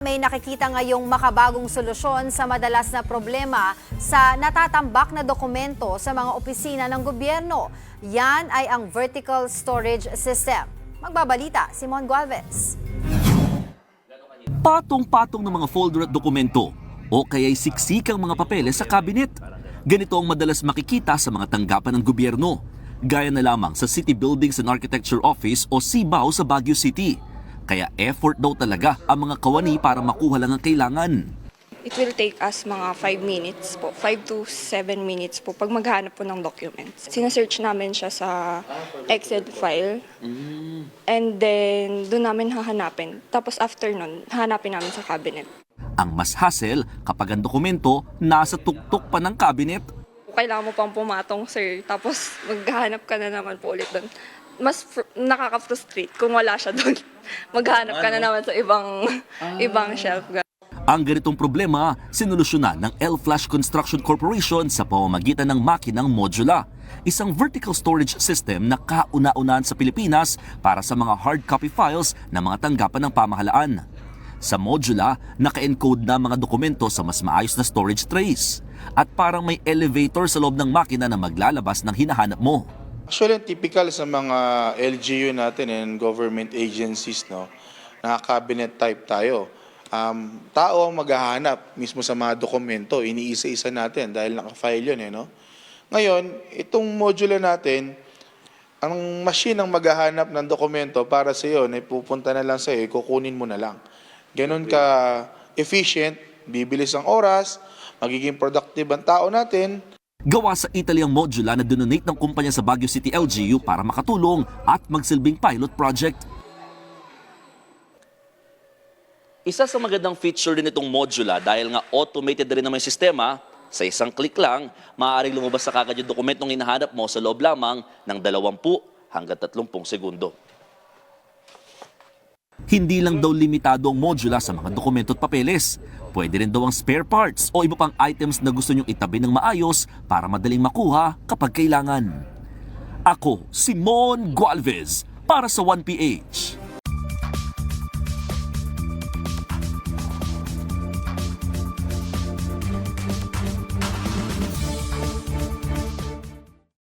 May nakikita ngayong makabagong solusyon sa madalas na problema sa natatambak na dokumento sa mga opisina ng gobyerno. Yan ay ang vertical storage system. Magbabalita, Simon Gualvez. Patong-patong ng mga folder at dokumento o kaya'y siksikang mga papeles sa kabinet. Ganito ang madalas makikita sa mga tanggapan ng gobyerno. Gaya na lamang sa City Buildings and Architecture Office o CBAO sa Baguio City. Kaya effort daw talaga ang mga kawani para makuha lang ang kailangan. It will take us mga 5 minutes po, 5 to 7 minutes po pag maghanap po ng documents. Sinesearch namin siya sa Excel file and then doon namin hahanapin. Tapos after nun, hahanapin namin sa cabinet. Ang mas hassle kapag ang dokumento nasa tuktok pa ng cabinet. Kailangan mo pang pumatong, sir. Tapos maghahanap ka na naman po ulit doon. Mas nakaka-frustrate kung wala siya doon. Maghanap ka na naman sa ibang shelf. Ang ganitong problema, sinolusyonan ng L-Flash Construction Corporation sa pamamagitan ng makinang Modula, isang vertical storage system na kauna-unahan sa Pilipinas para sa mga hard copy files ng mga tanggapan ng pamahalaan. Sa Modula, naka-encode na mga dokumento sa mas maayos na storage trays at parang may elevator sa loob ng makina na maglalabas ng hinahanap mo. Actually, typical sa mga LGU natin and government agencies, no, na cabinet type tayo. Tao ang maghahanap mismo sa mga dokumento, iniisa-isa natin dahil naka-file yun. No? Ngayon, itong module natin, ang machine ang maghahanap ng dokumento para sa iyo, pupunta na lang sa iyo, kukunin mo na lang. Ganon ka efficient, bibilis ang oras, magiging productive ang tao natin. Gawa sa Italy ang Modula na dinonate ng kumpanya sa Baguio City LGU para makatulong at magsilbing pilot project. Isa sa magandang feature din itong Modula dahil nga automated rin naman yung sistema, sa isang click lang, maaaring lumabas sa kagad yung dokumentong hinahanap mo sa loob lamang ng 20 hanggang 30 segundo. Hindi lang daw limitado ang Modula sa mga dokumento at papeles. Pwede rin daw ang spare parts o iba pang items na gusto nyong itabi ng maayos para madaling makuha kapag kailangan. Ako, Simon Gualvez, para sa 1PH.